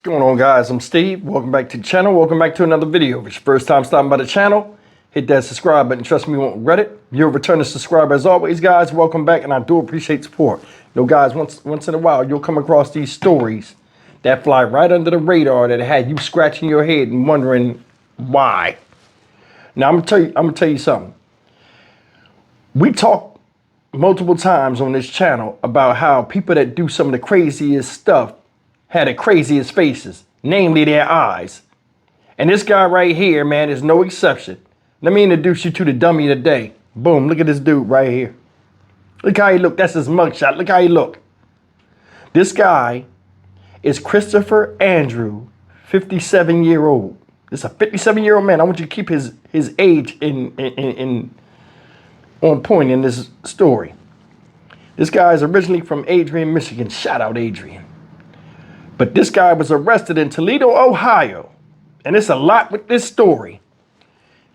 What's going on, guys? I'm Steve. Welcome back to the channel. Welcome back to another video. If it's your first time stopping by the channel, hit that subscribe button. Trust me, you won't regret it. If you're a returning subscriber, as always, guys, welcome back, and I do appreciate support. You know, guys, once in a while, you'll come across these stories that fly right under the radar that had you scratching your head and wondering why. Now, I'm gonna tell you something. We talk multiple times on this channel about how people that do some of the craziest stuff had the craziest faces, namely their eyes. And this guy right here, man, is no exception. Let me introduce you to the dummy of the day. Boom, look at this dude right here. Look how he look. That's his mugshot. Look how he look. This guy is Christopher Andrew, 57-year-old. This is a 57-year-old man. I want you to keep his age on point in this story. This guy is originally from Adrian, Michigan. Shout out Adrian. But this guy was arrested in Toledo, Ohio. And it's a lot with this story.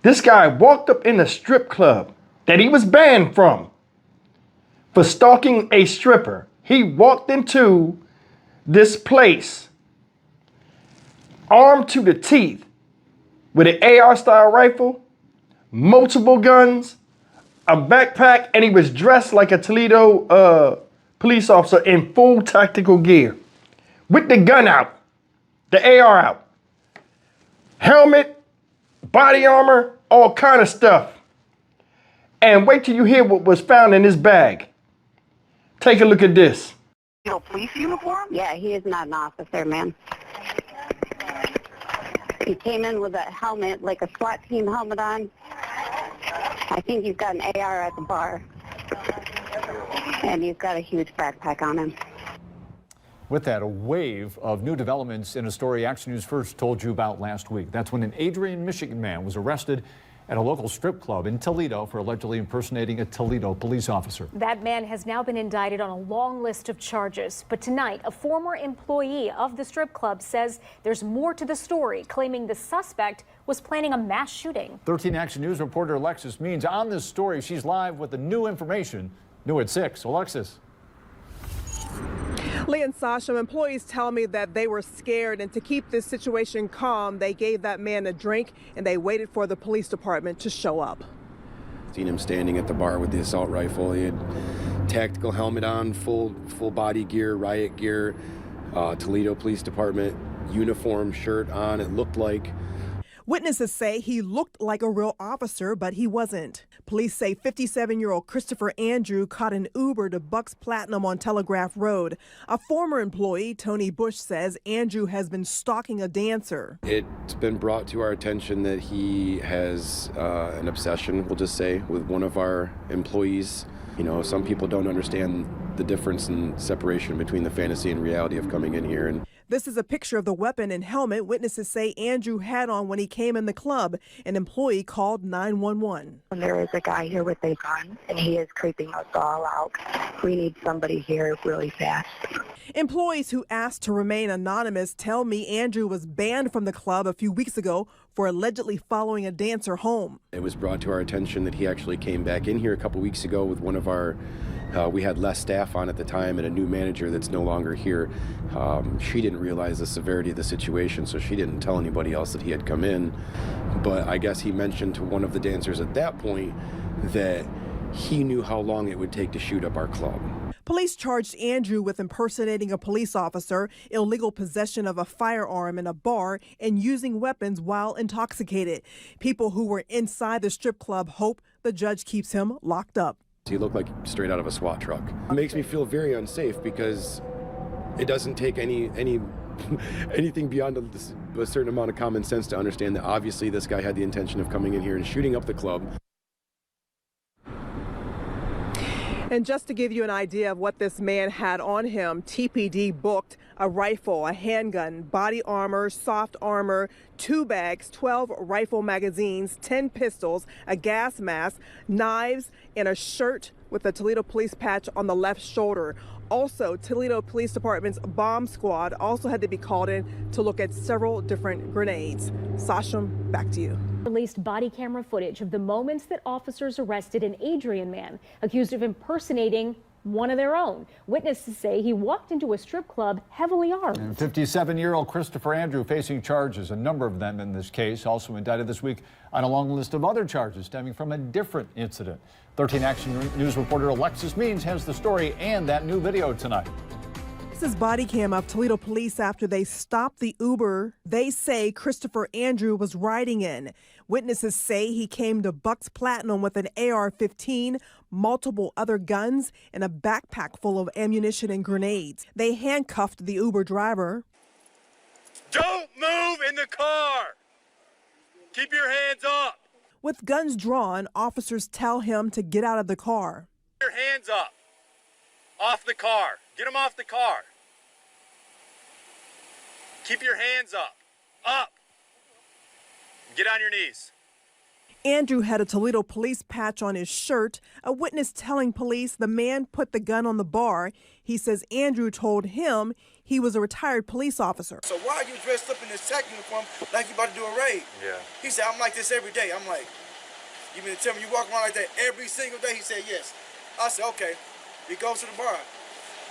This guy walked up in a strip club that he was banned from for stalking a stripper. He walked into this place armed to the teeth with an AR-style rifle, multiple guns, a backpack, and he was dressed like a Toledo police officer in full tactical gear. With the gun out, the AR out, helmet, body armor, all kind of stuff. And wait till you hear what was found in his bag. Take a look at this. Police uniform? Yeah, he is not an officer, man. He came in with a helmet, like a SWAT team helmet on. I think he's got an AR at the bar. And he's got a huge backpack on him. With that, a wave of new developments in a story Action News First told you about last week. That's when an Adrian, Michigan man was arrested at a local strip club in Toledo for allegedly impersonating a Toledo police officer. That man has now been indicted on a long list of charges. But tonight, a former employee of the strip club says there's more to the story, claiming the suspect was planning a mass shooting. 13 Action News reporter Alexis Means on this story. She's live with the new information, new at 6. Alexis. Lee and Sasha, employees tell me that they were scared, and to keep this situation calm, they gave that man a drink and they waited for the police department to show up. Seen him standing at the bar with the assault rifle. He had tactical helmet on, full body gear, riot gear, Toledo Police Department uniform, shirt on. It looked like. Witnesses say he looked like a real officer, but he wasn't. Police say 57-year-old Christopher Andrew caught an Uber to Bucks Platinum on Telegraph Road. A former employee, Tony Bush, says Andrew has been stalking a dancer. It's been brought to our attention that he has an obsession, we'll just say, with one of our employees. You know, some people don't understand the difference in separation between the fantasy and reality of coming in here. And this is a picture of the weapon and helmet witnesses say Andrew had on when he came in the club. An employee called 911. There is a guy here with a gun, and he is creeping us all out. We need somebody here really fast. Employees who asked to remain anonymous tell me Andrew was banned from the club a few weeks ago for allegedly following a dancer home. it was brought to our attention that he actually came back in here a couple weeks ago with one of our we had less staff on at the time and a new manager that's no longer here. She didn't realize the severity of the situation, so she didn't tell anybody else that he had come in. But I guess he mentioned to one of the dancers at that point that he knew how long it would take to shoot up our club. Police charged Andrew with impersonating a police officer, illegal possession of a firearm in a bar, and using weapons while intoxicated. People who were inside the strip club hope the judge keeps him locked up. He looked like straight out of a SWAT truck. It makes me feel very unsafe because it doesn't take anything beyond a certain amount of common sense to understand that obviously this guy had the intention of coming in here and shooting up the club. And just to give you an idea of what this man had on him, TPD booked a rifle, a handgun, body armor, soft armor, 2 bags, 12 rifle magazines, 10 pistols, a gas mask, knives, and a shirt with a Toledo police patch on the left shoulder. Also, Toledo Police Department's bomb squad also had to be called in to look at several different grenades. Sasha, back to you. Released body camera footage of the moments that officers arrested an Adrian man accused of impersonating one of their own. Witnesses say he walked into a strip club heavily armed. And 57-year-old Christopher Andrew facing charges, a number of them in this case, also indicted this week on a long list of other charges stemming from a different incident. 13 Action News reporter Alexis Means has the story and that new video tonight. This is body cam of Toledo police after they stopped the Uber they say Christopher Andrew was riding in. Witnesses say he came to Bucks Platinum with an AR-15, multiple other guns, and a backpack full of ammunition and grenades. They handcuffed the Uber driver. Don't move in the car! Keep your hands up! With guns drawn, officers tell him to get out of the car. Your hands up! Off the car! Get them off the car! Keep your hands up! Up! Get on your knees. Andrew had a Toledo police patch on his shirt. A witness telling police the man put the gun on the bar. He says Andrew told him he was a retired police officer. So why are you dressed up in this tech uniform like you about to do a raid? Yeah. He said, I'm like this every day. I'm like, you mean to tell me you walk around like that every single day? He said, yes. I said, okay. He goes to the bar.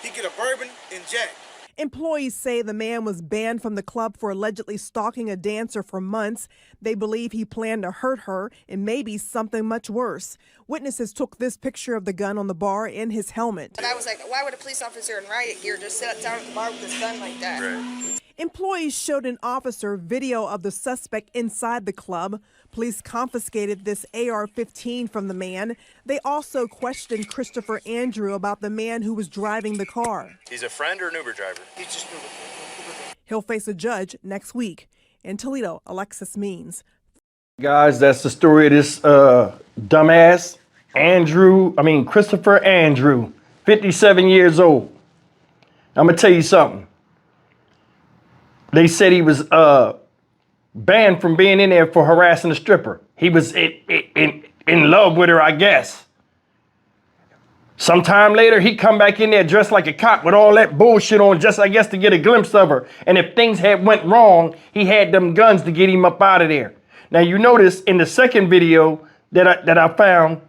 He get a bourbon and Jack. Employees say the man was banned from the club for allegedly stalking a dancer for months. They believe he planned to hurt her and maybe something much worse. Witnesses took this picture of the gun on the bar in his helmet. And I was like, why would a police officer in riot gear just sit down at the bar with his gun like that? Right. Employees showed an officer video of the suspect inside the club. Police confiscated this AR-15 from the man. They also questioned Christopher Andrew about the man who was driving the car. He's a friend or an Uber driver? He's just Uber. He'll face a judge next week. In Toledo, Alexis Means. Guys, that's the story of this dumbass Christopher Andrew, 57 years old. I'm gonna tell you something. They said he was banned from being in there for harassing a stripper. He was in love with her, I guess. Sometime later, he come back in there dressed like a cop with all that bullshit on, just I guess to get a glimpse of her. And if things had went wrong, he had them guns to get him up out of there. Now you notice in the second video that I found,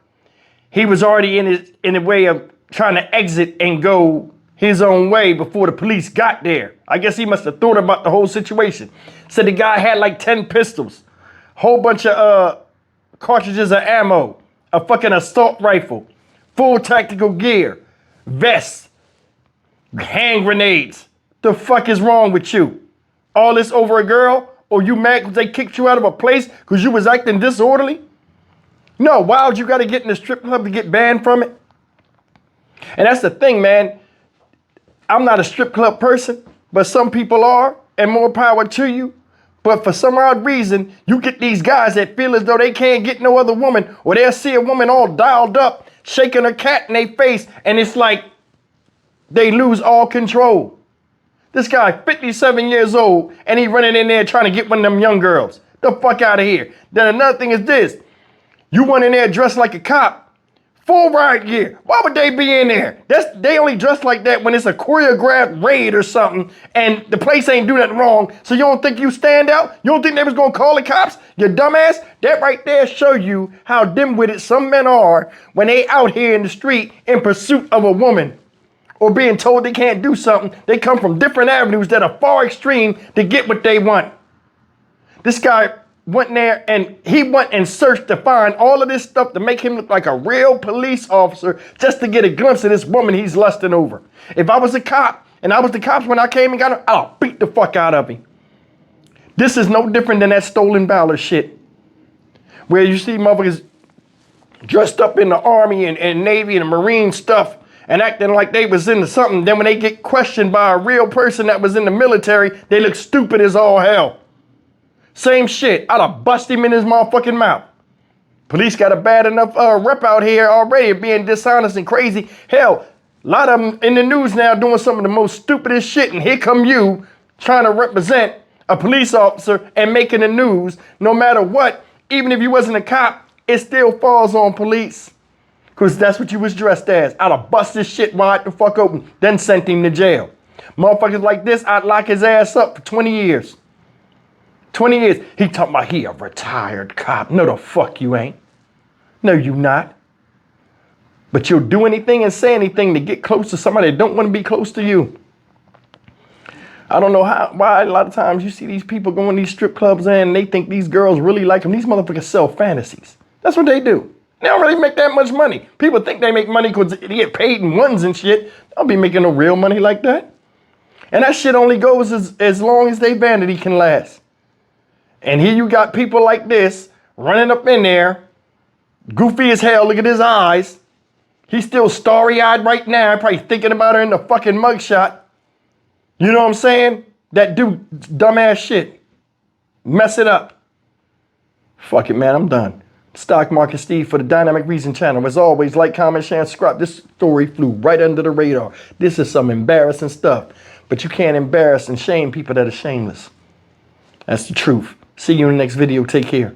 he was already in the way of trying to exit and go his own way before the police got there. I guess he must have thought about the whole situation. Said the guy had like 10 pistols, whole bunch of cartridges of ammo, a fucking assault rifle, full tactical gear, vests, hand grenades. The fuck is wrong with you? All this over a girl? Or you mad because they kicked you out of a place because you was acting disorderly? No, why would you got to get in the strip club to get banned from it? And that's the thing, man. I'm not a strip club person, but some people are, and more power to you. But for some odd reason, you get these guys that feel as though they can't get no other woman, or they'll see a woman all dialed up, shaking her cat in their face, and it's like they lose all control. This guy, 57 years old, and he running in there trying to get one of them young girls. The fuck out of here. Then another thing is this. You went in there dressed like a cop. Full riot gear. Why would they be in there? They only dress like that when it's a choreographed raid or something and the place ain't do nothing wrong. So you don't think you stand out? You don't think they was gonna call the cops? You dumbass? That right there show you how dim-witted some men are when they out here in the street in pursuit of a woman or being told they can't do something. They come from different avenues that are far extreme to get what they want. This guy went in there and he went and searched to find all of this stuff to make him look like a real police officer just to get a glimpse of this woman he's lusting over. If I was a cop and I was the cops when I came and got him, I'll beat the fuck out of him. This is no different than that stolen valor shit where you see motherfuckers dressed up in the Army and Navy and Marine stuff and acting like they was into something. Then when they get questioned by a real person that was in the military, they look stupid as all hell. Same shit. I'd have bust him in his motherfucking mouth. Police got a bad enough rep out here already of being dishonest and crazy. Hell, a lot of them in the news now doing some of the most stupidest shit. And here come you trying to represent a police officer and making the news. No matter what, even if you wasn't a cop, it still falls on police. Because that's what you was dressed as. I'd have bust this shit wide the fuck open, then sent him to jail. Motherfuckers like this, I'd lock his ass up for 20 years. 20 years. He talking about he a retired cop. No, the fuck you ain't. No, you not. But you'll do anything and say anything to get close to somebody that don't want to be close to you. I don't know why a lot of times you see these people going to these strip clubs and they think these girls really like them. These motherfuckers sell fantasies. That's what they do. They don't really make that much money. People think they make money because they get paid in ones and shit. They don't be making no real money like that. And that shit only goes as long as they vanity can last. And here you got people like this running up in there, goofy as hell. Look at his eyes. He's still starry-eyed right now, probably thinking about her in the fucking mugshot. You know what I'm saying? That dude, dumbass shit. Mess it up. Fuck it, man, I'm done. Stock Market Steve for the Dynamic Reason channel. As always, like, comment, share, and subscribe. This story flew right under the radar. This is some embarrassing stuff. But you can't embarrass and shame people that are shameless. That's the truth. See you in the next video. Take care.